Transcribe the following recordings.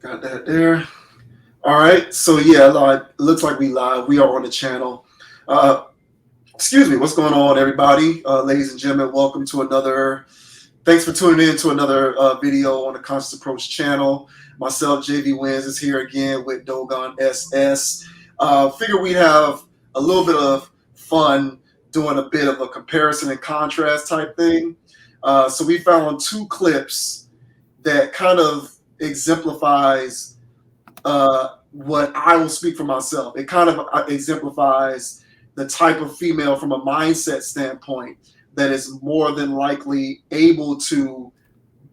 Got that there. All right. So yeah, it looks like we live. We are on the channel. Uh, excuse me. What's going on, everybody? Ladies and gentlemen, welcome to another. Thanks for tuning in to another video on the Conscious Approach channel. Myself, JV Wins, is here again with Dogon SS. Figure we have a little bit of fun doing a bit of a comparison and contrast type thing. So we found two clips that kind of exemplifies what I will speak for myself. It kind of exemplifies the type of female from a mindset standpoint that is more than likely able to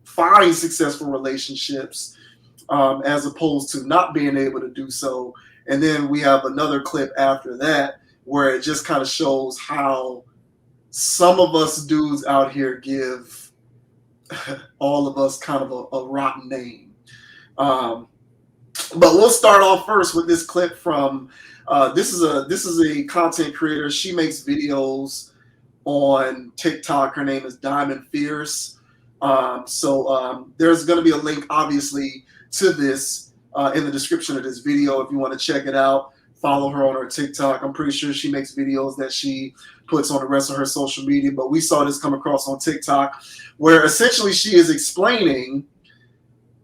find successful relationships as opposed to not being able to do so. And then we have another clip after that where it just kind of shows how some of us dudes out here give all of us kind of a rotten name. But we'll start off first with this clip from this is a content creator. She makes videos on TikTok. Her name is Diamond Fierce. So there's going to be a link, obviously, to this in the description of this video if you want to check it out. Follow her on her TikTok. I'm pretty sure she makes videos that she puts on the rest of her social media. But we saw this come across on TikTok, where essentially she is explaining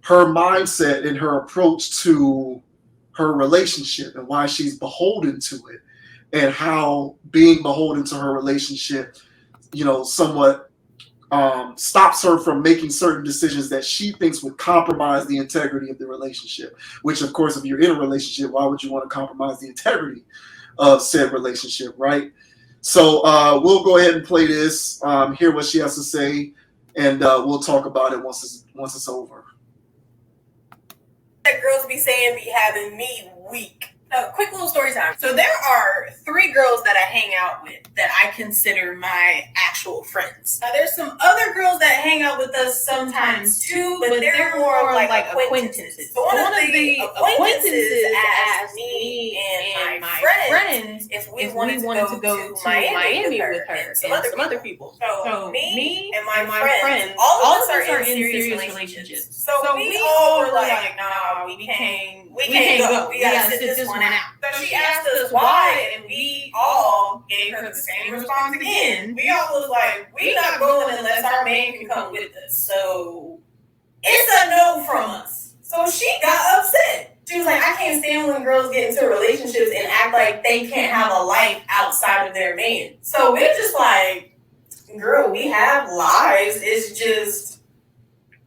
her mindset and her approach to her relationship and why she's beholden to it, and how being beholden to her relationship, somewhat stops her from making certain decisions that she thinks would compromise the integrity of the relationship. Which, of course, if you're in a relationship, why would you want to compromise the integrity of said relationship, right? So we'll go ahead and play this, hear what she has to say, and we'll talk about it once it's over. That girls be saying be having me weak. Quick little story time. So there are 3 girls that I hang out with that I consider my actual friends. Now there's some other girls that hang out with us sometimes too, but they're more like acquaintances. So one of the acquaintances asked me and my friends if we wanted to go to Miami with her and some other people. So me and my friends, all of us are in serious relationships. So we all were like, nah, we can't go. We gotta sit this one out. So she asked us why, and we all gave her the same response again. We all was like, we not going unless our man can come with us. So it's a no from us. So she got upset. She was like, I can't stand when girls get into relationships and act like they can't have a life outside of their man. So we're just like, girl, we have lives. It's just,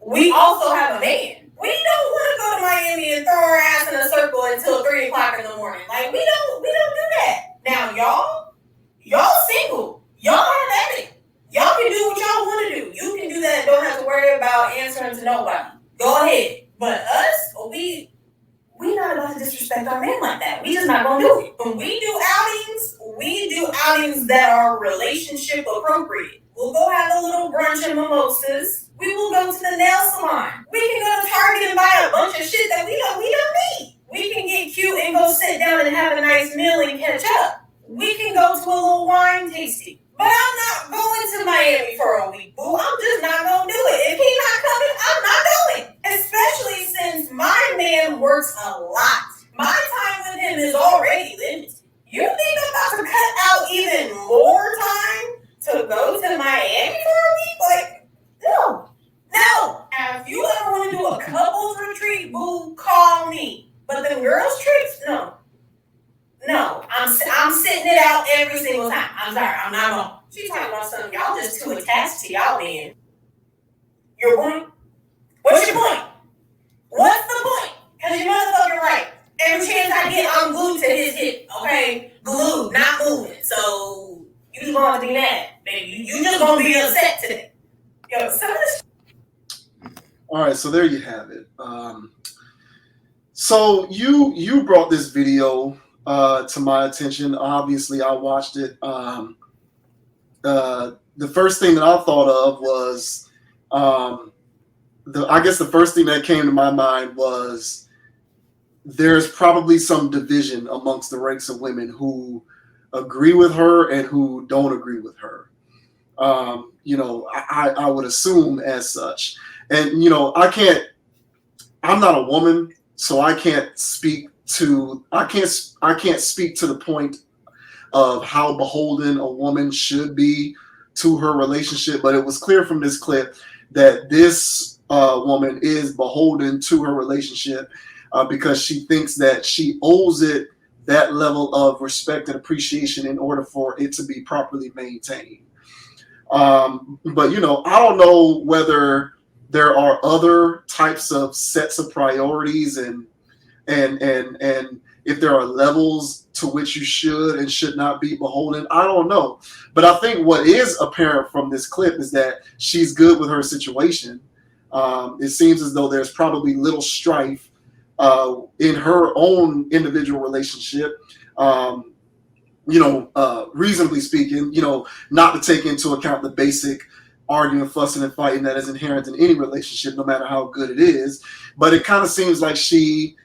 we also have a man. We don't want to go to Miami and throw our ass in a circle until 3 o'clock in the morning. Like, we don't do that. Now, y'all single. Y'all have at it. Y'all can do what y'all want to do. You can do that and don't have to worry about answering to nobody. Go ahead. But us, we not about to disrespect our man like that. We just not going to do it. When we do outings that are relationship appropriate. We'll go have a little brunch and mimosas. We will go to the nail salon. We can go to Target and buy a bunch of shit that we don't need. We can get cute and go sit down and have a nice meal and catch up. We can go to a little wine tasting. But I'm not going to Miami for a week, boo. I'm just not going to do it. If he's not coming, I'm not going. Especially since my man works a lot. My time with him is already limited. You think I'm about to cut out even more time to go to Miami for a week? Like, no. Now, if you ever want to do a couples retreat, boo, call me. But the girls' trips, no. I'm sitting it out every single time. I'm sorry, I'm not going. She talking about something. Y'all just too attached to y'all man. Your point? What's your point? What's the point? Because you're motherfucking right. Every chance I get, I'm glued to his hip. Okay? Glued, not moving. So, you just gonna have to be mad, baby. You just gonna be upset today. Yo, some of this. All right, so there you have it. So you brought this video to my attention. Obviously, I watched it. The first thing that I thought of was, I guess the first thing that came to my mind was there's probably some division amongst the ranks of women who agree with her and who don't agree with her. I would assume as such. And, I'm not a woman, So I can't speak to the point of how beholden a woman should be to her relationship, but it was clear from this clip that this woman is beholden to her relationship because she thinks that she owes it that level of respect and appreciation in order for it to be properly maintained. But I don't know whether there are other types of sets of priorities and if there are levels to which you should and should not be beholden. I don't know. But I think what is apparent from this clip is that she's good with her situation. It seems as though there's probably little strife in her own individual relationship. Reasonably speaking, not to take into account the basic arguing, fussing, and fighting that is inherent in any relationship, no matter how good it is. But it kind of seems like she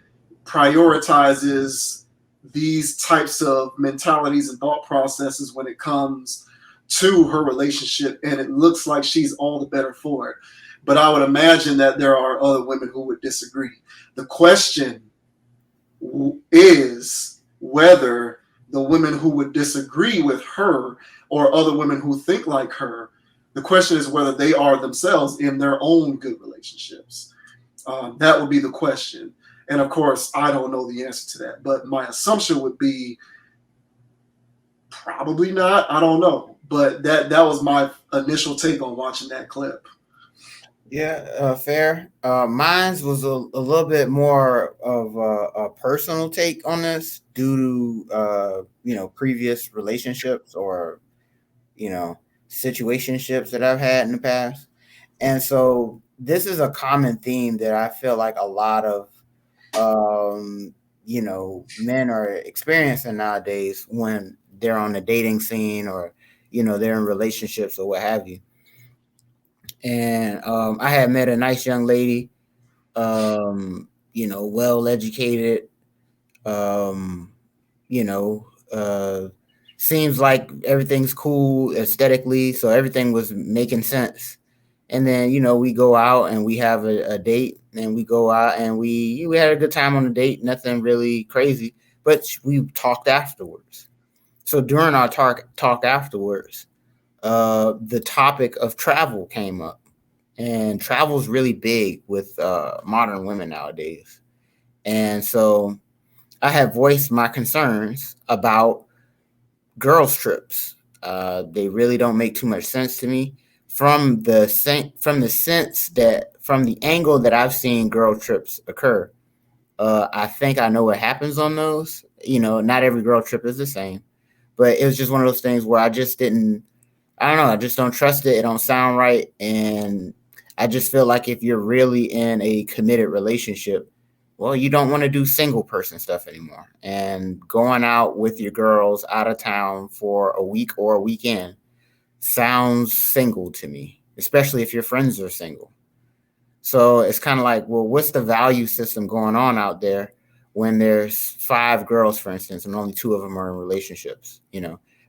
prioritizes these types of mentalities and thought processes when it comes to her relationship, and it looks like she's all the better for it. But I would imagine that there are other women who would disagree. The question is whether the women who would disagree with her or other women who think like her, the question is whether they are themselves in their own good relationships. That would be the question. And of course, I don't know the answer to that, but my assumption would be probably not. I don't know, but that was my initial take on watching that clip. Yeah, fair. Mine's was a little bit more of a personal take on this due to previous relationships or situationships that I've had in the past, and so this is a common theme that I feel like a lot of men are experiencing nowadays when they're on the dating scene or they're in relationships or what have you. And I had met a nice young lady, well educated, um, you know, uh, seems like everything's cool aesthetically, so everything was making sense. And then we go out and we have a date, and we go out and we had a good time on the date, nothing really crazy, but we talked afterwards. So during our talk afterwards, the topic of travel came up, and travel's really big with modern women nowadays. And so I have voiced my concerns about girls' trips. They really don't make too much sense to me from the sense that from the angle that I've seen girl trips occur. I think I know what happens on those. Not every girl trip is the same, but it was just one of those things where I just didn't. I don't know. I just don't trust it. It don't sound right, and I just feel like if you're really in a committed relationship, well, you don't want to do single person stuff anymore. And going out with your girls out of town for a week or a weekend sounds single to me, especially if your friends are single. So it's kind of like, well, what's the value system going on out there when there's five girls, for instance, and only two of them are in relationships?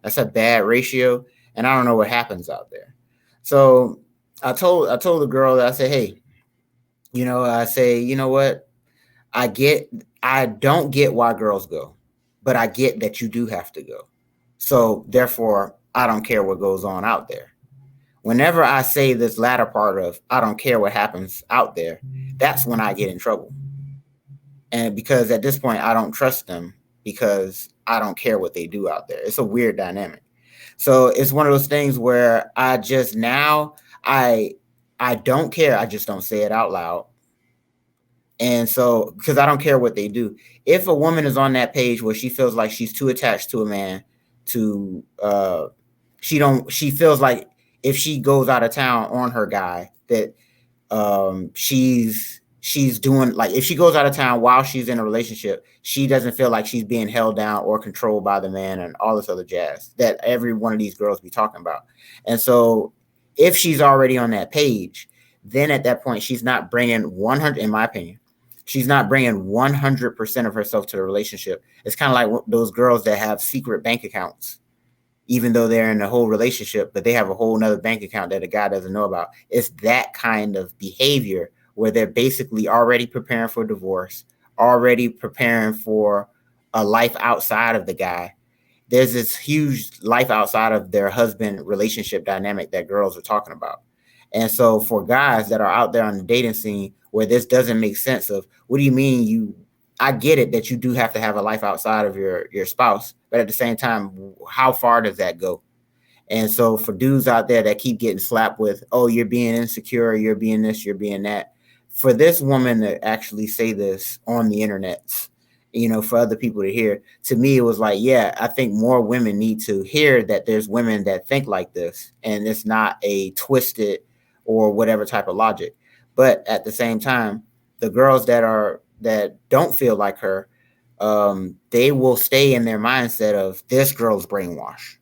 That's a bad ratio, and I don't know what happens out there. So I told the girl that I said, hey, I say, you know what? I don't get why girls go, but I get that you do have to go. So therefore, I don't care what goes on out there. Whenever I say this latter part of I don't care what happens out there, that's when I get in trouble. And because at this point I don't trust them because I don't care what they do out there. It's a weird dynamic. So it's one of those things where I just now I don't care. I just don't say it out loud. And so, because I don't care what they do, if a woman is on that page where she feels like she's too attached to a man, to she feels like if she goes out of town on her guy that she's doing, like, if she goes out of town while she's in a relationship, she doesn't feel like she's being held down or controlled by the man and all this other jazz that every one of these girls be talking about. And so, if she's already on that page, then at that point she's not bringing 100, in my opinion, she's not bringing 100% of herself to the relationship. It's kind of like those girls that have secret bank accounts, even though they're in a whole relationship, but they have a whole nother bank account that a guy doesn't know about. It's that kind of behavior where they're basically already preparing for divorce, already preparing for a life outside of the guy, there's this huge life outside of their husband relationship dynamic that girls are talking about. And so for guys that are out there on the dating scene where this doesn't make sense of, what do you mean I get it that you do have to have a life outside of your spouse, but at the same time, how far does that go? And so for dudes out there that keep getting slapped with, oh, you're being insecure, you're being this, you're being that, for this woman to actually say this on the internet, for other people to hear, to me, it was like, yeah, I think more women need to hear that there's women that think like this, and it's not a twisted or whatever type of logic. But at the same time, the girls that don't feel like her, they will stay in their mindset of this girl's brainwashed.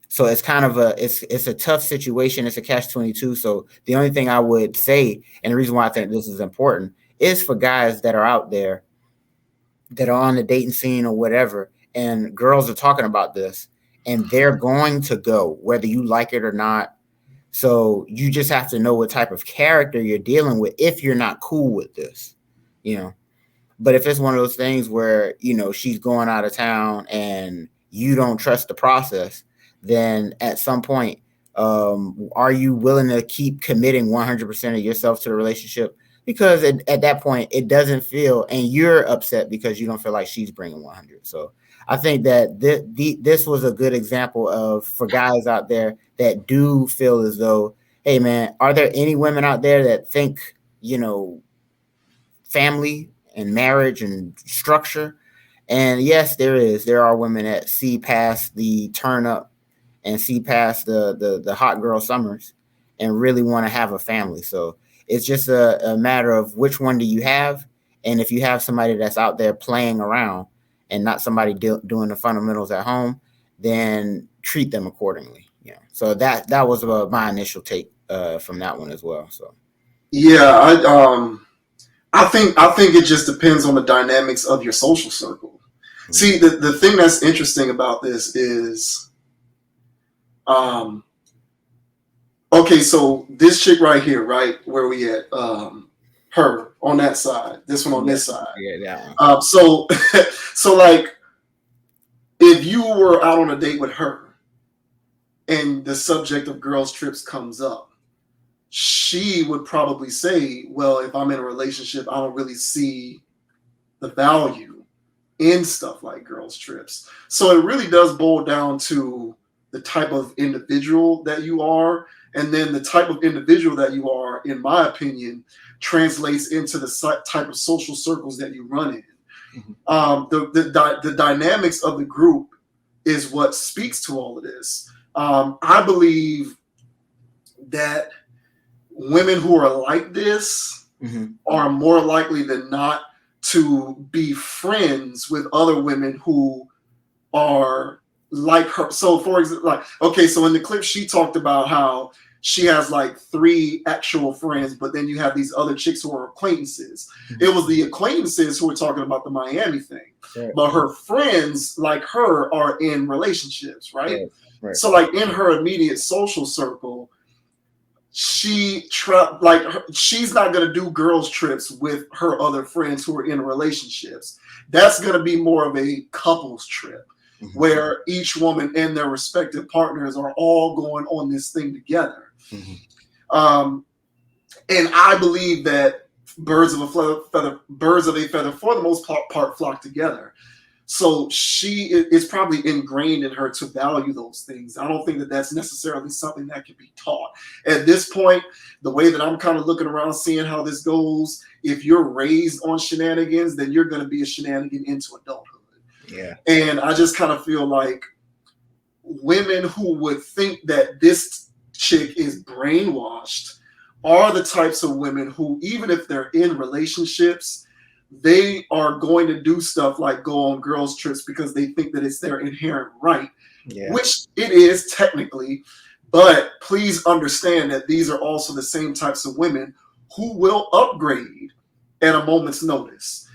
So it's kind of it's a tough situation. It's a catch-22. So the only thing I would say, and the reason why I think this is important, is for guys that are out there that are on the dating scene or whatever, and girls are talking about this, and they're going to go whether you like it or not. So you just have to know what type of character you're dealing with if you're not cool with this, But if it's one of those things where, she's going out of town and you don't trust the process, then at some point, are you willing to keep committing 100% of yourself to the relationship? Because at that point, it doesn't feel, and you're upset because you don't feel like she's bringing 100. So I think that this was a good example of, for guys out there that do feel as though, hey, man, are there any women out there that think, family and marriage and structure? And yes, there are women that see past the turn up and see past the hot girl summers and really want to have a family. So it's just a matter of which one do you have, and if you have somebody that's out there playing around and not somebody doing the fundamentals at home, then treat them accordingly. So that was my initial take from that one as well. So yeah, I think it just depends on the dynamics of your social circle. Mm-hmm. See, the thing that's interesting about this is, okay, so this chick right here, right where we at, her on that side, this one on this side. Yeah. So like, if you were out on a date with her, and the subject of girls' trips comes up, she would probably say, well, if I'm in a relationship, I don't really see the value in stuff like girls' trips. So it really does boil down to the type of individual that you are. And then the type of individual that you are, in my opinion, translates into the type of social circles that you run in. Mm-hmm. The dynamics of the group is what speaks to all of this. I believe that women who are like this mm-hmm. are more likely than not to be friends with other women who are like her. So for example, so in the clip, she talked about how she has like 3 actual friends, but then you have these other chicks who are acquaintances. Mm-hmm. It was the acquaintances who were talking about the Miami thing, right. But her friends like her are in relationships, right? Right. So like in her immediate social circle, she's not going to do girls trips with her other friends who are in relationships. That's going to be more of a couples trip, mm-hmm. where each woman and their respective partners are all going on this thing together. Mm-hmm. And I believe that birds of a feather, for the most part, flock together. So it's probably ingrained in her to value those things. I don't think that that's necessarily something that can be taught. At this point, the way that I'm kind of looking around, seeing how this goes, if you're raised on shenanigans, then you're going to be a shenanigan into adulthood. Yeah. And I just kind of feel like women who would think that this chick is brainwashed are the types of women who, even if they're in relationships, they are going to do stuff like go on girls' trips because they think that it's their inherent right, which it is technically. But please understand that these are also the same types of women who will upgrade at a moment's notice.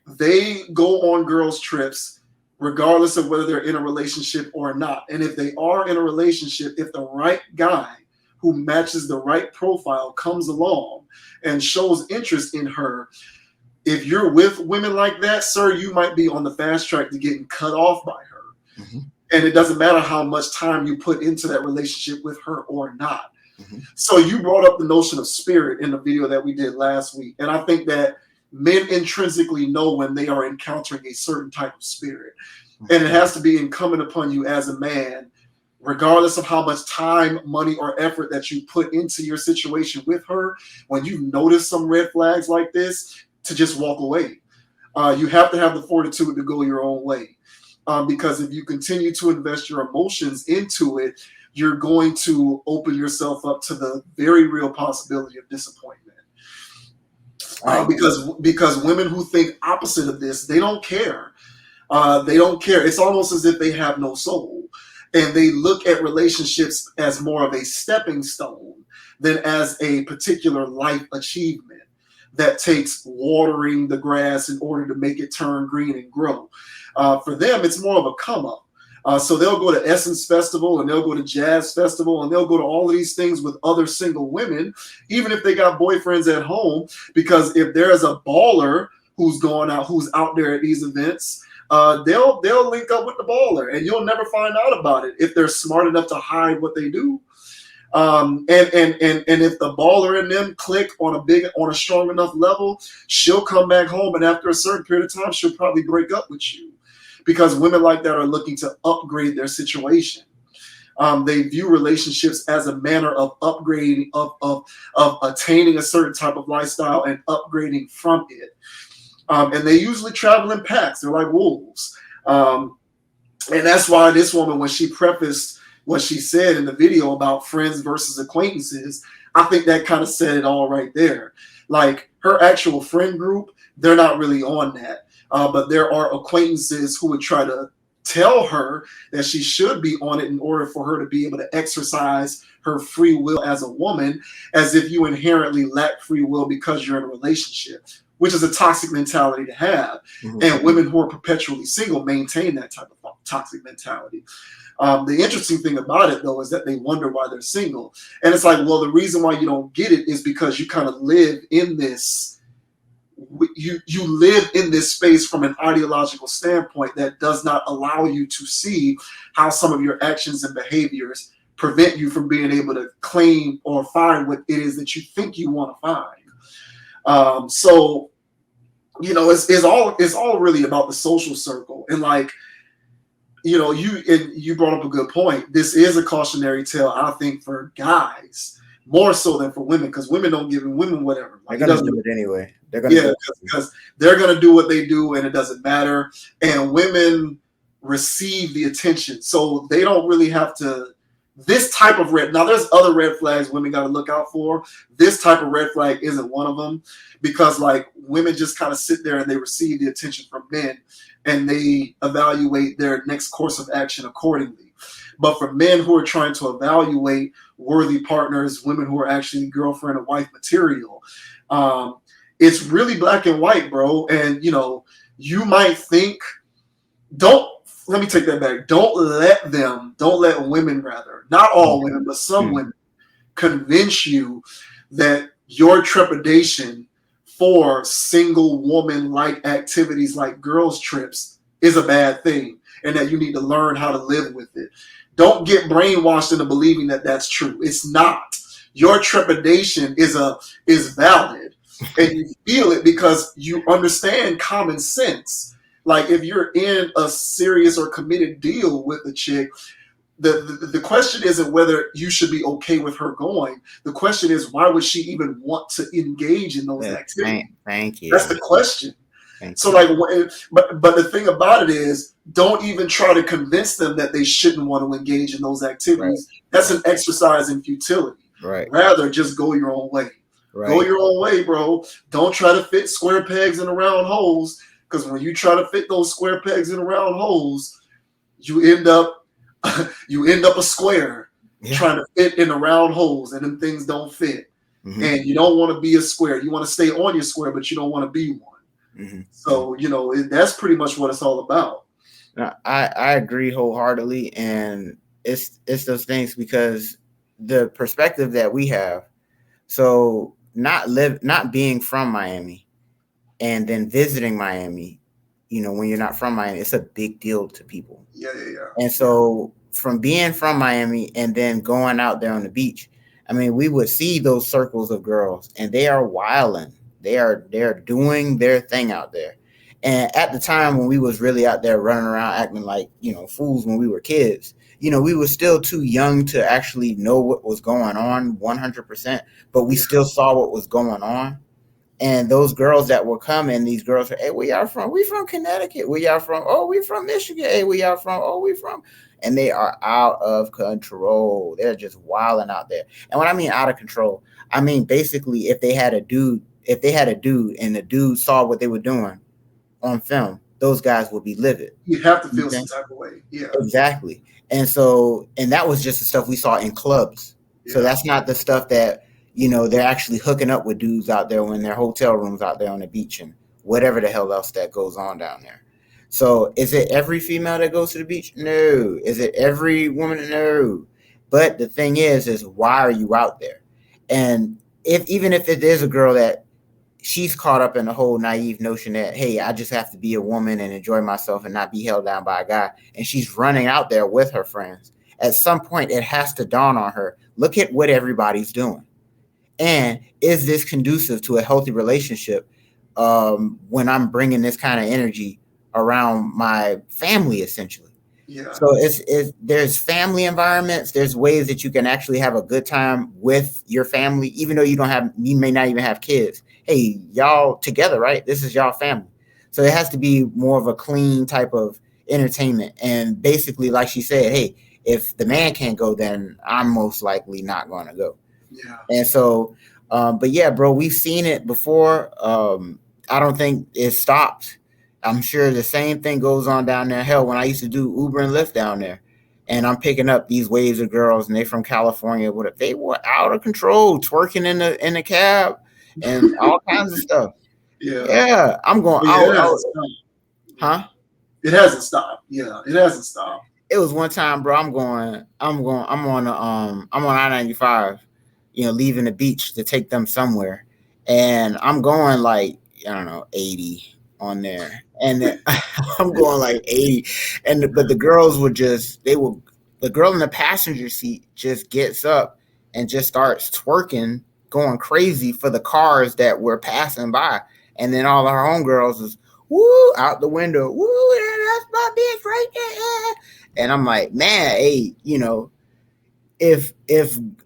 They go on girls' trips regardless of whether they're in a relationship or not. And if they are in a relationship, if the right guy who matches the right profile comes along and shows interest in her, if you're with women like that, sir, you might be on the fast track to getting cut off by her. Mm-hmm. And it doesn't matter how much time you put into that relationship with her or not. Mm-hmm. So you brought up the notion of spirit in the video that we did last week. And I think that men intrinsically know when they are encountering a certain type of spirit. And it has to be incumbent upon you as a man, regardless of how much time, money, or effort that you put into your situation with her, when you notice some red flags like this, to just walk away. You have to have the fortitude to go your own way. Because if you continue to invest your emotions into it, you're going to open yourself up to the very real possibility of disappointment. Because women who think opposite of this, they don't care. They don't care. It's almost as if they have no soul. And they look at relationships as more of a stepping stone than as a particular life achievement that takes watering the grass in order to make it turn green and grow. For them, it's more of a come up. So they'll go to Essence Festival and they'll go to Jazz Festival and they'll go to all of these things with other single women, even if they got boyfriends at home, because if there's a baller who's out there at these events, they'll link up with the baller and you'll never find out about it if they're smart enough to hide what they do. And if the baller in them click on a strong enough level, she'll come back home, and after a certain period of time, she'll probably break up with you, because women like that are looking to upgrade their situation. They view relationships as a manner of upgrading, of attaining a certain type of lifestyle and upgrading from it. And they usually travel in packs. They're like wolves. And that's why this woman, when she prefaced what she said in the video about friends versus acquaintances, I think that kind of said it all right there. Like, her actual friend group, they're not really on that. But there are acquaintances who would try to tell her that she should be on it in order for her to be able to exercise her free will as a woman, as if you inherently lack free will because you're in a relationship, which is a toxic mentality to have. Mm-hmm. And women who are perpetually single maintain that type of toxic mentality. The interesting thing about it, though, is that they wonder why they're single. And it's like, well, the reason why you don't get it is because you kind of live in this. You live in this space from an ideological standpoint that does not allow you to see how some of your actions and behaviors prevent you from being able to claim or find what it is that you think you want to find. So, you know, it's all really about the social circle. And like, you know, you brought up a good point. This is a cautionary tale, I think, for guys more so than for women, because women don't give women whatever. Like, they're gonna do it anyway. Because they're gonna do what they do, and it doesn't matter. And women receive the attention, so they don't really have to. This type of red. Now, there's other red flags women got to look out for. This type of red flag isn't one of them, because like, women just kind of sit there and they receive the attention from men, and they evaluate their next course of action accordingly. But for men who are trying to evaluate worthy partners, women who are actually girlfriend and wife material, it's really black and white, bro. And, you know, you might think, let me take that back. Don't let women, not all women, but some women, convince you that your trepidation for single woman-like activities like girls' trips is a bad thing, and that you need to learn how to live with it. Don't get brainwashed into believing that that's true. It's not. Your trepidation is valid, and you feel it because you understand common sense. Like, if you're in a serious or committed deal with a chick, the question isn't whether you should be okay with her going. The question is, why would she even want to engage in those activities? Thank you. That's the question. So like, but the thing about it is, don't even try to convince them that they shouldn't want to engage in those activities. Right. That's an exercise in futility. Right. Rather, just go your own way. Right. Go your own way, bro. Don't try to fit square pegs in round holes, because when you try to fit those square pegs in round holes, you end up a square trying to fit in the round holes, and then things don't fit. Mm-hmm. And you don't want to be a square. You want to stay on your square, but you don't want to be one. Mm-hmm. So, you know, that's pretty much what it's all about. I agree wholeheartedly, and it's those things, because the perspective that we have. So not being from Miami, and then visiting Miami, when you're not from Miami, it's a big deal to people. Yeah, yeah, yeah. And so from being from Miami and then going out there on the beach, I mean, we would see those circles of girls and they are wilding. They're doing their thing out there. And at the time when we was really out there running around acting like, fools when we were kids, we were still too young to actually know what was going on 100%, but we Yeah. still saw what was going on. And those girls that were coming, these girls are, hey, where y'all from? We from Connecticut. Where y'all from? Oh, we from Michigan. Hey, where y'all from? Oh, we from. And they are out of control. They're just wilding out there. And when I mean out of control, I mean basically if they had a dude and the dude saw what they were doing on film, those guys would be livid. You have to feel Okay? some type of way. Yeah. Exactly. And that was just the stuff we saw in clubs. So Yeah. that's not the stuff that, they're actually hooking up with dudes out there when their hotel rooms out there on the beach and whatever the hell else that goes on down there. So is it every female that goes to the beach? No. Is it every woman? No. But the thing is why are you out there? And even if it is a girl that she's caught up in the whole naive notion that, hey, I just have to be a woman and enjoy myself and not be held down by a guy. And she's running out there with her friends. At some point, it has to dawn on her, look at what everybody's doing. And is this conducive to a healthy relationship when I'm bringing this kind of energy around my family, essentially? Yeah. So there's family environments. There's ways that you can actually have a good time with your family, even though you may not even have kids. Hey, y'all together, right? This is y'all family. So it has to be more of a clean type of entertainment. And basically, like she said, hey, if the man can't go, then I'm most likely not going to go. Yeah. And so, but yeah, bro, we've seen it before. I don't think it stopped. I'm sure the same thing goes on down there. Hell, when I used to do Uber and Lyft down there, and I'm picking up these waves of girls, and they from California. What they were out of control, twerking in the cab, and all kinds of stuff. Yeah. Yeah, I'm going But yeah, it hasn't stopped. huh? It hasn't stopped. Yeah, it hasn't stopped. It was one time, bro. I'm on I-95, leaving the beach to take them somewhere, and I'm going like, I don't know, 80 on there, and then I'm going like 80, but the girls would the girl in the passenger seat just gets up and just starts twerking, going crazy for the cars that were passing by, and then all her homegirls is woo out the window, woo, that's my bitch right there. And I'm like, man, hey, if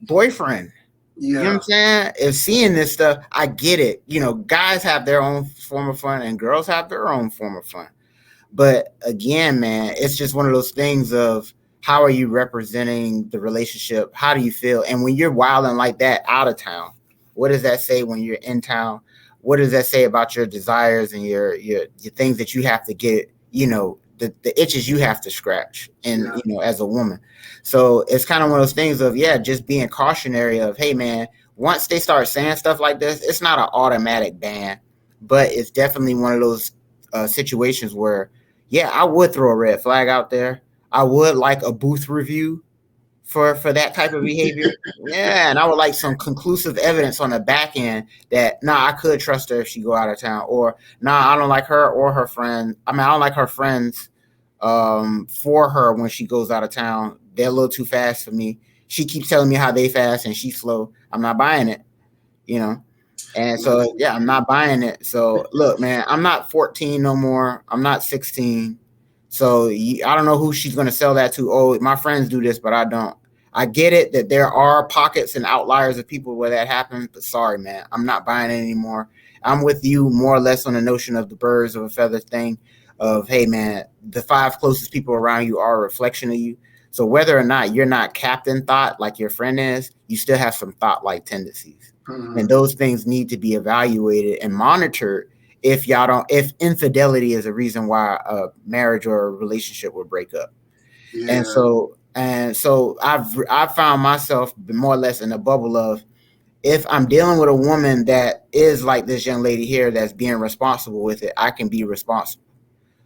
boyfriend, you know what Yeah. I'm saying? If seeing this stuff, I get it. Guys have their own form of fun and girls have their own form of fun. But again, man, it's just one of those things of how are you representing the relationship? How do you feel? And when you're wilding like that out of town, what does that say when you're in town? What does that say about your desires and your things that you have to get, the itches you have to scratch and, Yeah. as a woman. So it's kind of one of those things of, yeah, just being cautionary of, hey, man, once they start saying stuff like this, it's not an automatic ban, but it's definitely one of those situations where, yeah, I would throw a red flag out there. I would like a booth review for that type of behavior. Yeah, and I would like some conclusive evidence on the back end that I could trust her if she go out of town, or I don't like her or her friend. I mean, I don't like her friends for her when she goes out of town. They're a little too fast for me. She keeps telling me how they fast and she's slow. I'm not buying it, you know. And so, yeah, I'm not buying it. So, look, man, I'm not 14 no more. I'm not 16. So, I don't know who she's going to sell that to. Oh, my friends do this, but I don't. I get it that there are pockets and outliers of people where that happens, but sorry, man, I'm not buying it anymore. I'm with you more or less on the notion of the birds of a feather thing of, hey, man, the 5 closest people around you are a reflection of you. So whether or not you're not captain thought like your friend is, you still have some thought-like tendencies. Mhm. And those things need to be evaluated and monitored if infidelity is a reason why a marriage or a relationship will break up. Yeah. And so I've found myself more or less in a bubble of, if I'm dealing with a woman that is like this young lady here that's being responsible with it, I can be responsible.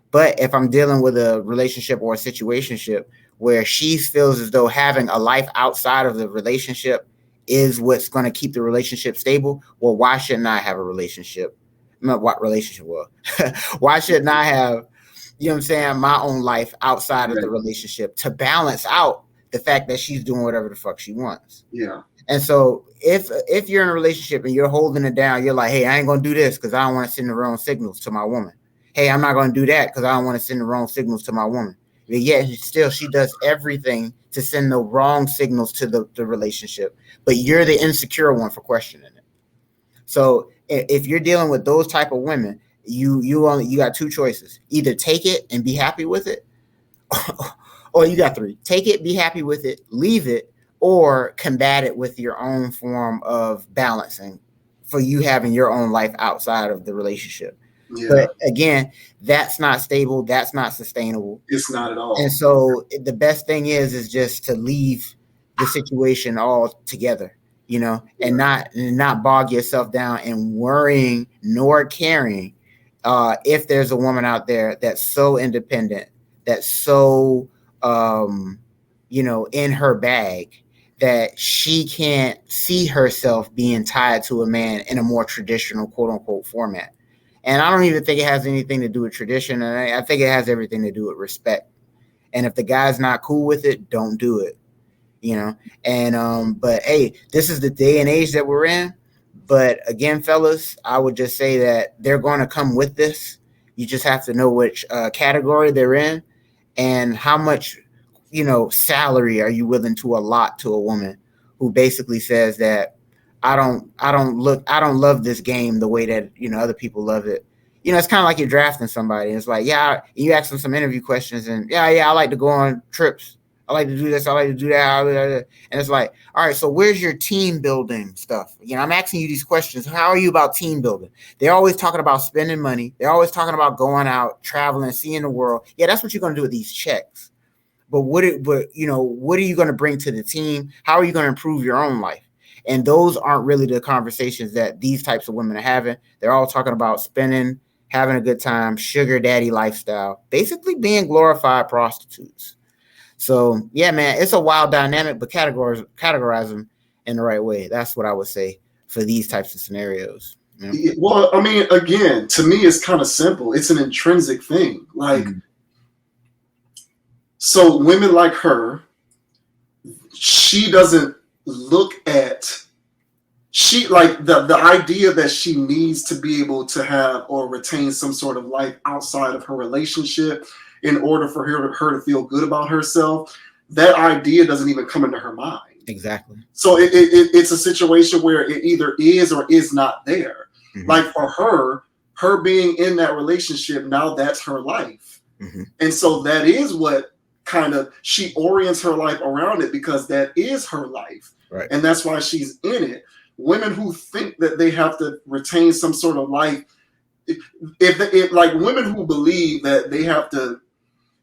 But if I'm dealing with a relationship or a situationship where she feels as though having a life outside of the relationship is what's going to keep the relationship stable, well, why shouldn't I have a relationship? not what relationship was. Why shouldn't I have, you know what I'm saying, my own life outside of the relationship to balance out the fact that she's doing whatever the fuck she wants? Yeah. And so if you're in a relationship and you're holding it down, you're like, hey, I ain't gonna do this because I don't want to send the wrong signals to my woman. Hey, I'm not gonna do that because I don't want to send the wrong signals to my woman. But yet still she does everything to send the wrong signals to the relationship. But you're the insecure one for questioning it. So if you're dealing with those type of women, you got two choices. Either take it and be happy with it, or you got three. Take it, be happy with it, leave it, or combat it with your own form of balancing for you having your own life outside of the relationship. Yeah. But again, that's not stable. That's not sustainable. It's not at all. And so the best thing is just to leave the situation all together, you know, and not bog yourself down and worrying nor caring if there's a woman out there that's so independent, that's so, you know, in her bag, that she can't see herself being tied to a man in a more traditional, quote unquote, format. And I don't even think it has anything to do with tradition. And I think it has everything to do with respect. And if the guy's not cool with it, don't do it, you know? And, but hey, this is the day and age that we're in. But again, fellas, I would just say that they're going to come with this. You just have to know which category they're in and how much, you know, salary are you willing to allot to a woman who basically says that I don't love this game the way that, you know, other people love it. You know, it's kind of like you're drafting somebody. It's like, yeah, you ask them some interview questions and yeah, I like to go on trips. I like to do this. I like to do that. And it's like, all right, so where's your team building stuff? You know, I'm asking you these questions. How are you about team building? They're always talking about spending money. They're always talking about going out, traveling, seeing the world. Yeah, that's what you're going to do with these checks. But what are you going to bring to the team? How are you going to improve your own life? And those aren't really the conversations that these types of women are having. They're all talking about spending, having a good time, sugar daddy lifestyle, basically being glorified prostitutes. So, yeah, man, it's a wild dynamic, but categorize them in the right way. That's what I would say for these types of scenarios. You know? Well, I mean, again, to me, it's kind of simple. It's an intrinsic thing. Like, so women like her, she doesn't look at, she like the idea that she needs to be able to have or retain some sort of life outside of her relationship in order for her to feel good about herself. That idea doesn't even come into her mind. Exactly. So it's a situation where it either is or is not there. Mm-hmm. Like for her being in that relationship, now that's her life. Mm-hmm. And so that is what kind of, she orients her life around it because that is her life. Right. And that's why she's in it. Women who think that they have to retain some sort of life, if like women who believe that they have to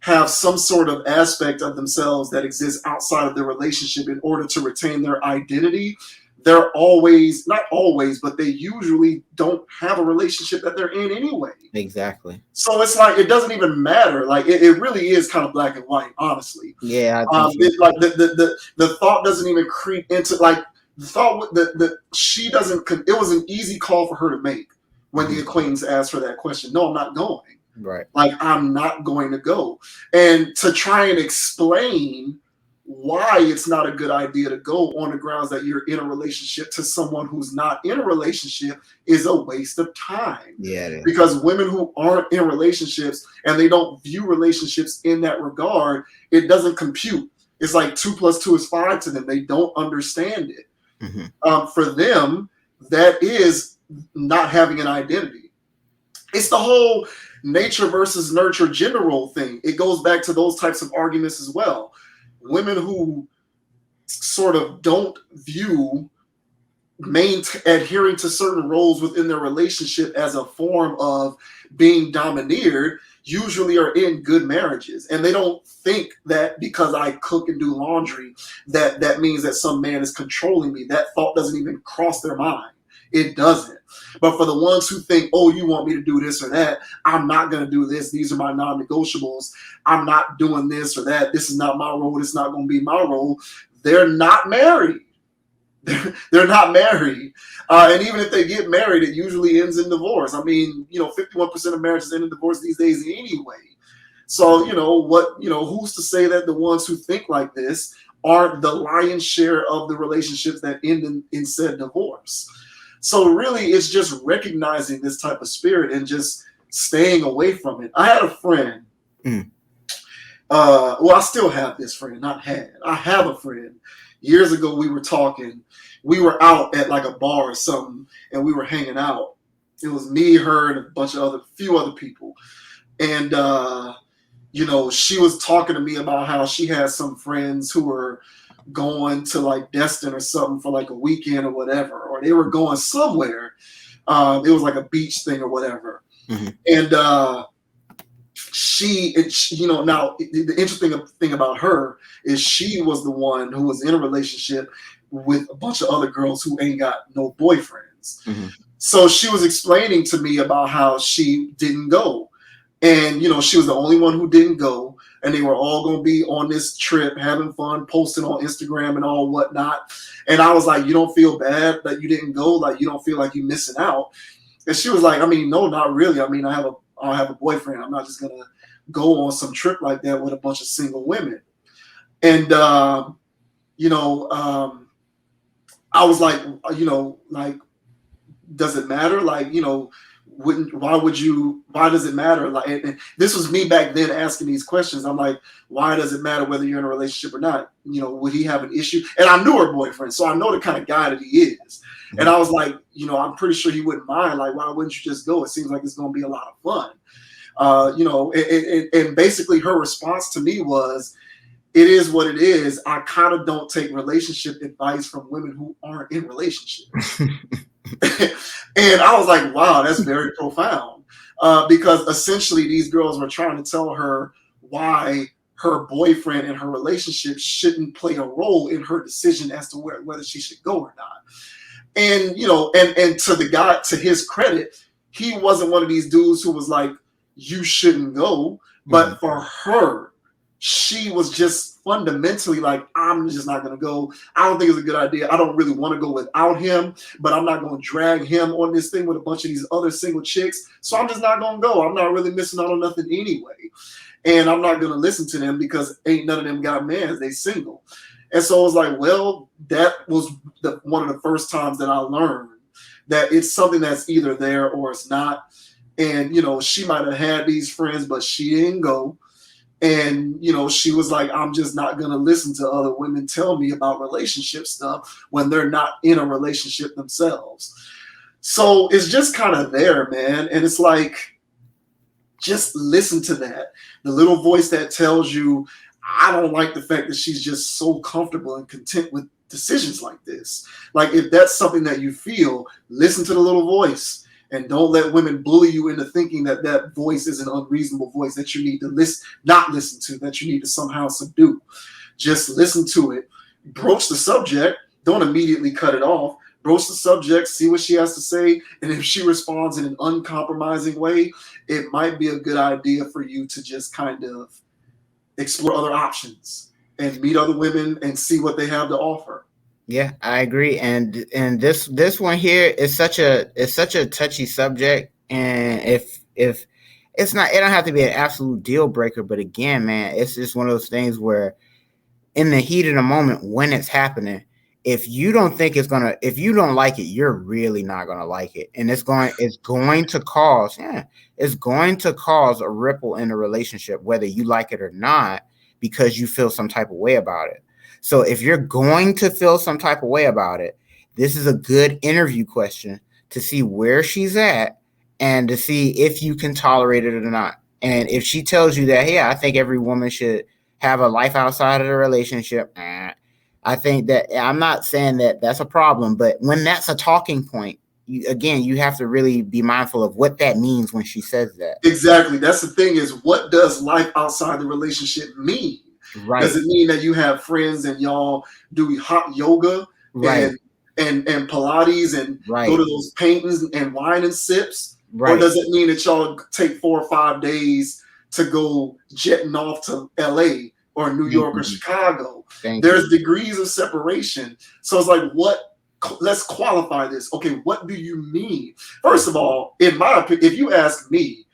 have some sort of aspect of themselves that exists outside of their relationship in order to retain their identity, they're always, not always, but they usually don't have a relationship that they're in anyway. Exactly. So it's like, it doesn't even matter. Like it really is kind of black and white, honestly. Yeah. It's like the thought doesn't even creep into, like the thought that she doesn't, it was an easy call for her to make when the acquaintance asked her that question. No, I'm not going. Right. Like, I'm not going to go. And to try and explain why it's not a good idea to go on the grounds that you're in a relationship to someone who's not in a relationship is a waste of time. Yeah. It is. Because women who aren't in relationships and they don't view relationships in that regard, it doesn't compute. It's like 2 + 2 is 5 to them. They don't understand it. Mm-hmm. For them, that is not having an identity. It's the whole nature versus nurture gender role thing. It goes back to those types of arguments as well. Women who sort of don't view adhering to certain roles within their relationship as a form of being domineered usually are in good marriages. And they don't think that because I cook and do laundry, that means that some man is controlling me. That thought doesn't even cross their mind. It doesn't. But for the ones who think, oh, you want me to do this or that, I'm not going to do this. These are my non-negotiables. I'm not doing this or that. This is not my role. It's not going to be my role. They're not married. they're not married. And even if they get married, it usually ends in divorce. I mean, 51% of marriages end in divorce these days anyway. So, who's to say that the ones who think like this aren't the lion's share of the relationships that end in said divorce? So really, it's just recognizing this type of spirit and just staying away from it. I had a friend. I still have this friend, not had. I have a friend. Years ago, we were talking. We were out at like a bar or something, and we were hanging out. It was me, her, and a few other people. And, she was talking to me about how she had some friends who were going to like Destin or something for like a weekend or whatever, or they were going somewhere. It was like a beach thing or whatever. Mm-hmm. And now the interesting thing about her is she was the one who was in a relationship with a bunch of other girls who ain't got no boyfriends. Mm-hmm. So she was explaining to me about how she didn't go. And, she was the only one who didn't go. And they were all going to be on this trip, having fun, posting on Instagram and all whatnot. And I was like, you don't feel bad that you didn't go? Like, you don't feel like you're missing out? And she was like, I mean, no, not really. I mean, I have a boyfriend. I'm not just going to go on some trip like that with a bunch of single women. And, I was like, does it matter? Like, why does it matter? Like, and this was me back then asking these questions. I'm like, why does it matter whether you're in a relationship or not? Would he have an issue? And I knew her boyfriend, so I know the kind of guy that he is. Mm-hmm. And I was like, I'm pretty sure he wouldn't mind. Like, why wouldn't you just go? It seems like it's going to be a lot of fun. And basically her response to me was, it is what it is. I kind of don't take relationship advice from women who aren't in relationships. And I was like, wow, that's very profound. Because essentially these girls were trying to tell her why her boyfriend and her relationship shouldn't play a role in her decision as to whether she should go or not. And, and to the guy, to his credit, he wasn't one of these dudes who was like, you shouldn't go. But for her, she was just fundamentally like, I'm just not going to go. I don't think it's a good idea. I don't really want to go without him, but I'm not going to drag him on this thing with a bunch of these other single chicks. So I'm just not going to go. I'm not really missing out on nothing anyway. And I'm not going to listen to them because ain't none of them got mans. They single. And so I was like, well, that was one of the first times that I learned that it's something that's either there or it's not. And, she might have had these friends, but she didn't go. And, she was like, I'm just not going to listen to other women tell me about relationship stuff when they're not in a relationship themselves. So it's just kind of there, man. And it's like, just listen to that. The little voice that tells you, I don't like the fact that she's just so comfortable and content with decisions like this. Like, if that's something that you feel, listen to the little voice. And don't let women bully you into thinking that that voice is an unreasonable voice that you need to not listen to, that you need to somehow subdue. Just listen to it. Broach the subject. Don't immediately cut it off. Broach the subject. See what she has to say. And if she responds in an uncompromising way, it might be a good idea for you to just kind of explore other options and meet other women and see what they have to offer. Yeah, I agree. And this one here is such a touchy subject. And if it's not, it don't have to be an absolute deal breaker. But again, man, it's just one of those things where in the heat of the moment when it's happening, if you don't like it, you're really not gonna like it. And it's going to cause a ripple in the relationship, whether you like it or not, because you feel some type of way about it. So if you're going to feel some type of way about it, this is a good interview question to see where she's at and to see if you can tolerate it or not. And if she tells you that, hey, I think every woman should have a life outside of the relationship, I think that, I'm not saying that that's a problem, but when that's a talking point, you have to really be mindful of what that means when she says that. Exactly. That's the thing, is what does life outside the relationship mean? Right. Does it mean that you have friends and y'all do hot yoga, right, and Pilates and right, go to those paintings and wine and sips? Right. Or does it mean that y'all take 4 or 5 days to go jetting off to LA or New York or Chicago? There's degrees of separation. So it's like, what let's qualify this. Okay, what do you mean? First of all, in my opinion, if you ask me,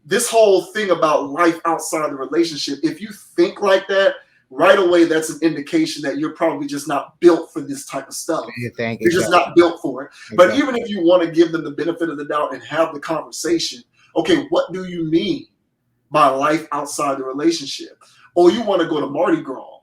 this whole thing about life outside the relationship, if you think like that, right away, that's an indication that you're probably just not built for this type of stuff. You're just not built for it. But even if you want to give them the benefit of the doubt and have the conversation, okay, what do you mean by life outside the relationship? Or you want to go to Mardi Gras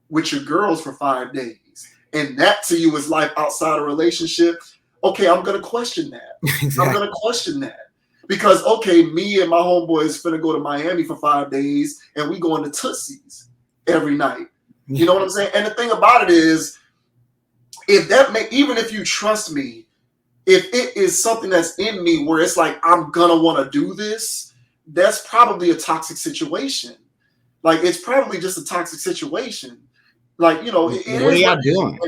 with your girls for 5 days, and that to you is life outside a relationship. Okay, I'm going to question that. I'm going to question that. Because, okay, me and my homeboys finna go to Miami for 5 days, and we going to Tootsie's every night. You know what I'm saying? And the thing about it is, even if you trust me, if it is something that's in me where it's like, I'm gonna want to do this, that's probably a toxic situation. Like, it's probably just a toxic situation. Like, you know, what are y'all doing?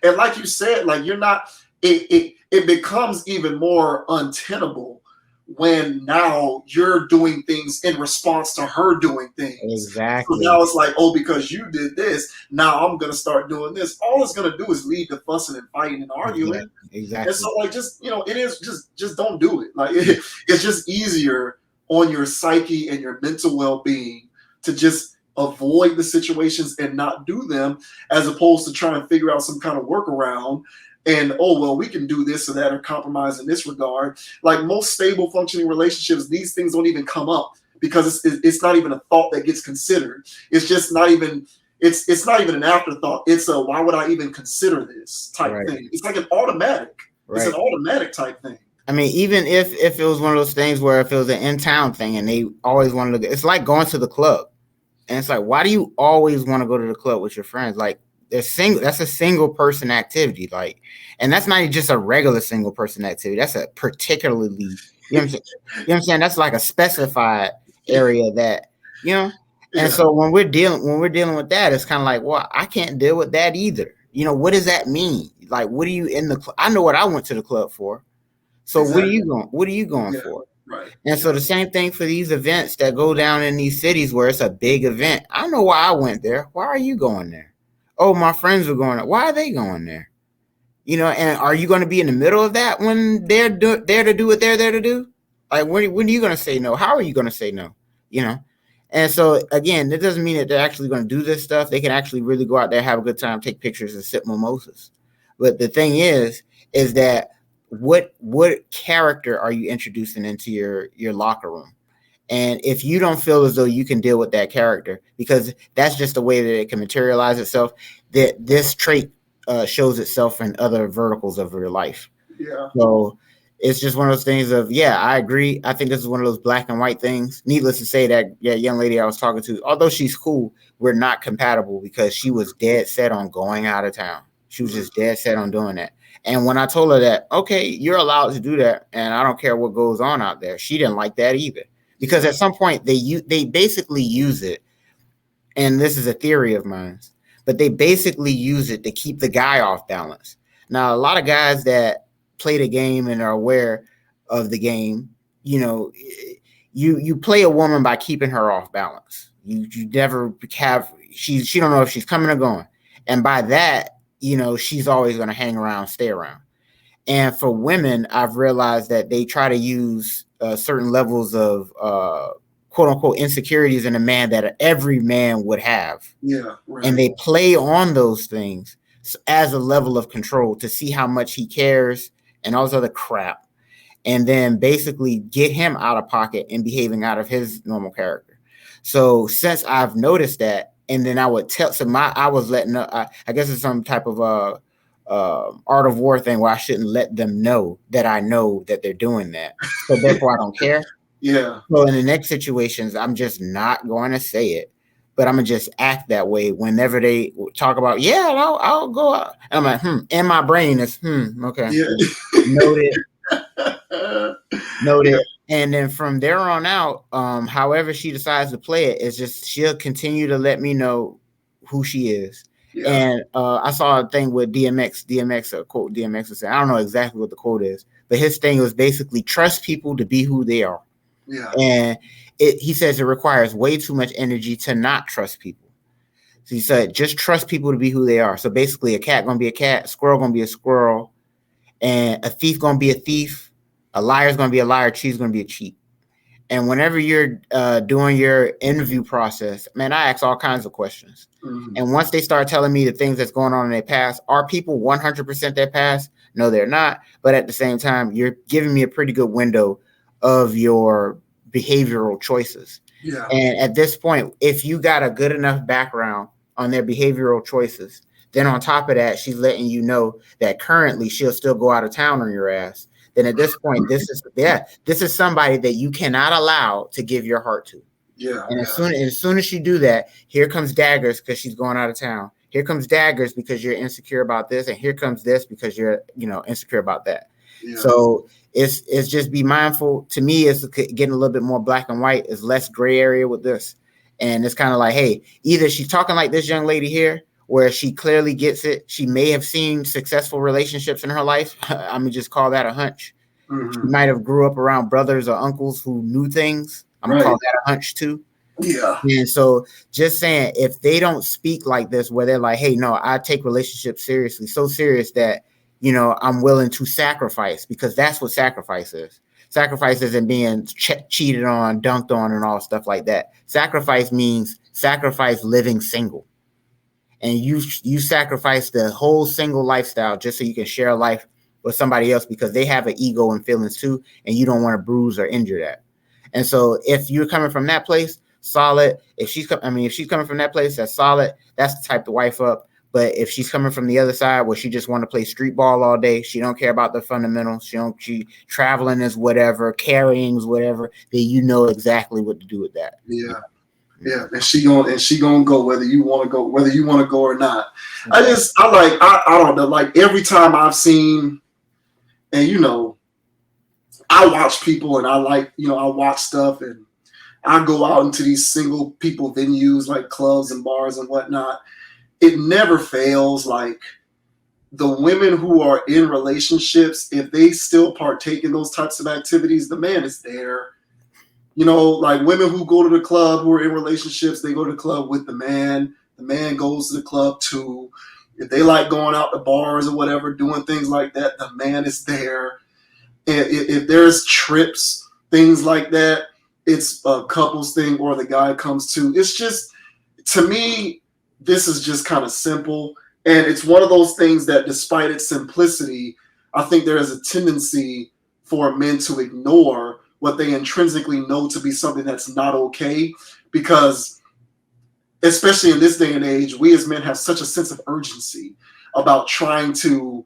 And like you said, like, you're not, it becomes even more untenable when now you're doing things in response to her doing things. Exactly. So now it's like, oh, because you did this, now I'm gonna start doing this. All it's gonna do is lead to fussing and fighting and arguing. Exactly. And so, like, just, you know, it is just don't do it. Like, it's just easier on your psyche and your mental well-being to just avoid the situations and not do them, as opposed to trying to figure out some kind of workaround. And, oh, well, we can do this or that or compromise in this regard. Like, most stable functioning relationships, these things don't even come up because it's not even a thought that gets considered. It's just not even, it's not even an afterthought. It's a, why would I even consider this type thing? It's like an automatic. It's an automatic type thing. I mean, even if it was one of those things where if it was an in-town thing and they always wanted to go, it's like going to the club. And it's like, why do you always want to go to the club with your friends? Like, that's a single person activity. Like, and that's not just a regular single person activity. That's a particularly, you know what I'm saying? That's like a specified area that, you know. And so when we're dealing with that, it's kind of like, well, I can't deal with that either. You know, what does that mean? Like, what are you in the club? I know what I went to the club for. So what are you going for? Right. And so the same thing for these events that go down in these cities where it's a big event. I know why I went there. Why are you going there? Oh, my friends are going there. Why are they going there? You know, and are you going to be in the middle of that when they're there to do what they're there to do? Like, when are you going to say no? How are you going to say no? You know? And so, again, that doesn't mean that they're actually going to do this stuff. They can actually really go out there, have a good time, take pictures, and sip mimosas. But the thing is that what character are you introducing into your locker room? And if you don't feel as though you can deal with that character, because that's just the way that it can materialize itself, that this trait shows itself in other verticals of your life. Yeah. So it's just one of those things of, yeah, I agree. I think this is one of those black and white things. Needless to say that, yeah, young lady I was talking to, although she's cool, we're not compatible because she was dead set on going out of town. She was just dead set on doing that. And when I told her that, okay, you're allowed to do that, and I don't care what goes on out there, she didn't like that either. Because at some point they basically use it, and this is a theory of mine, but they basically use it to keep the guy off balance. Now, a lot of guys that play the game and are aware of the game, you know, you play a woman by keeping her off balance. You never have, she don't know if she's coming or going. And by that, you know, she's always going to hang around, stay around. And for women, I've realized that they try to use certain levels of quote unquote insecurities in a man that every man would have. Yeah. Right. And they play on those things as a level of control to see how much he cares and all this other crap. And then basically get him out of pocket and behaving out of his normal character. So since I've noticed that, and then I would tell, I was letting, I guess it's some type of art of war thing where I shouldn't let them know that I know that they're doing that. So therefore I don't care. Yeah. So in the next situations, I'm just not going to say it, but I'm going to just act that way whenever they talk about, yeah, I'll go out. And I'm like, and my brain is, okay. Yeah. Noted. And then from there on out, however she decides to play it, is just she'll continue to let me know who she is. Yeah. And I saw a thing with DMX, a quote DMX was saying, I don't know exactly what the quote is, but his thing was basically trust people to be who they are. Yeah. And he says it requires way too much energy to not trust people. So he said, just trust people to be who they are. So basically, a cat gonna be a cat, squirrel gonna be a squirrel, and a thief gonna be a thief, a liar's gonna be a liar, cheat's gonna be a cheat. And whenever you're doing your interview process, man, I ask all kinds of questions. Mm-hmm. And once they start telling me the things that's going on in their past, are people 100% their past? No, they're not. But at the same time, you're giving me a pretty good window of your behavioral choices. Yeah. And at this point, if you got a good enough background on their behavioral choices, then on top of that, she's letting you know that currently she'll still go out of town on your ass. Then at this point, this is somebody that you cannot allow to give your heart to. Yeah. And as soon as she do that, here comes daggers because she's going out of town. Here comes daggers because you're insecure about this, and here comes this because you're insecure about that. Yeah. So it's just be mindful. To me, it's getting a little bit more black and white. It's less gray area with this, and it's kind of like, hey, either she's talking like this young lady here, where she clearly gets it. She may have seen successful relationships in her life. I'm gonna just call that a hunch. Mm-hmm. She might have grew up around brothers or uncles who knew things. I'm gonna call that a hunch too. Yeah. And so just saying, if they don't speak like this, where they're like, hey, no, I take relationships seriously, so serious that, I'm willing to sacrifice, because that's what sacrifice is. Sacrifice isn't being cheated on, dunked on, and all stuff like that. Sacrifice means sacrifice living single. And you sacrifice the whole single lifestyle just so you can share a life with somebody else, because they have an ego and feelings too, and you don't want to bruise or injure that. And so if you're coming from that place, solid. If she's coming from that place, that's solid. That's the type to wife up. But if she's coming from the other side where she just want to play street ball all day, she don't care about the fundamentals, she traveling is whatever, carrying is whatever, then you know exactly what to do with that. Yeah. Yeah, and she gonna go whether you want to go or not. Okay. I don't know, like every time I've seen, and I watch people, and I watch stuff, and I go out into these single people venues like clubs and bars and whatnot. It never fails. Like the women who are in relationships, if they still partake in those types of activities, the man is there. Like women who go to the club who are in relationships, they go to the club with the man. The man goes to the club too. If they like going out to bars or whatever, doing things like that, the man is there. And if there's trips, things like that, it's a couples thing or the guy comes too. It's just, to me, this is just kind of simple. And it's one of those things that despite its simplicity, I think there is a tendency for men to ignore what they intrinsically know to be something that's not okay, because especially in this day and age, we as men have such a sense of urgency about trying to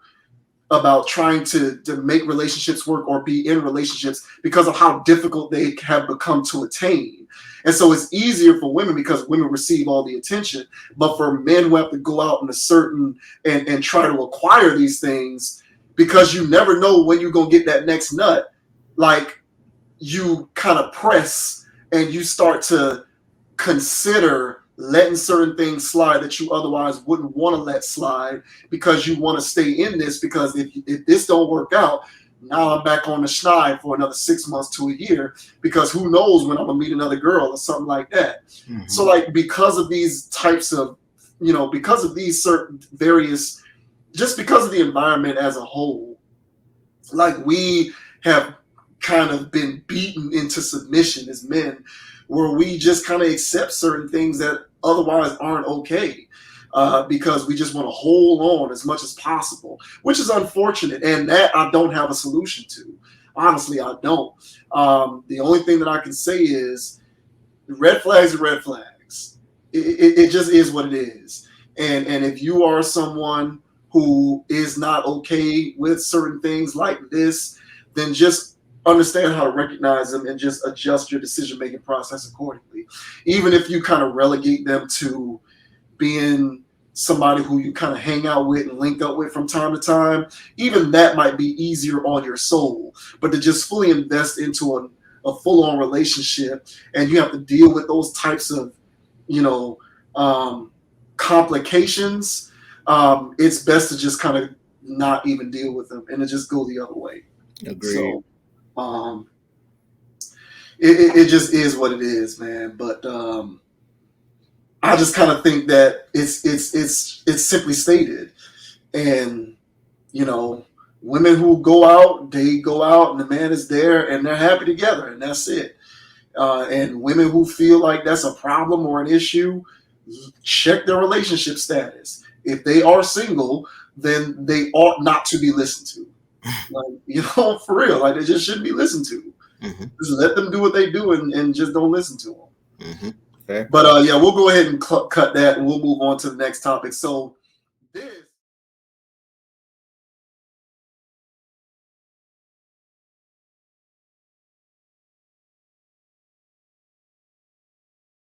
make relationships work or be in relationships because of how difficult they have become to attain. And so it's easier for women because women receive all the attention, but for men who have to go out in a certain and try to acquire these things, because you never know when you're going to get that next nut, like you kind of press and you start to consider letting certain things slide that you otherwise wouldn't want to let slide, because you want to stay in this, because if this don't work out, now I'm back on the schneid for another 6 months to a year, because who knows when I'm gonna meet another girl or something like that. Mm-hmm. So like, because of these types of, because of these certain various, just because of the environment as a whole, like we have kind of been beaten into submission as men, where we just kind of accept certain things that otherwise aren't okay, because we just want to hold on as much as possible, which is unfortunate. And that I don't have a solution to. Honestly, I don't. The only thing that I can say is red flags are red flags. It just is what it is. And if you are someone who is not okay with certain things like this, then just understand how to recognize them and just adjust your decision-making process accordingly. Even if you kind of relegate them to being somebody who you kind of hang out with and link up with from time to time, even that might be easier on your soul. But to just fully invest into a full-on relationship, and you have to deal with those types of, complications, it's best to just kind of not even deal with them and to just go the other way. Agreed. So, it just is what it is, man. But I just kind of think that it's simply stated, and you know, women who go out, they go out, and the man is there, and they're happy together, and that's it. And women who feel like that's a problem or an issue, check their relationship status. If they are single, then they ought not to be listened to. Like, you know, for real, like they just shouldn't be listened to. Mm-hmm. Just let them do what they do and just don't listen to them. Mm-hmm. Fair. But yeah, we'll go ahead and cut that, and we'll move on to the next topic. So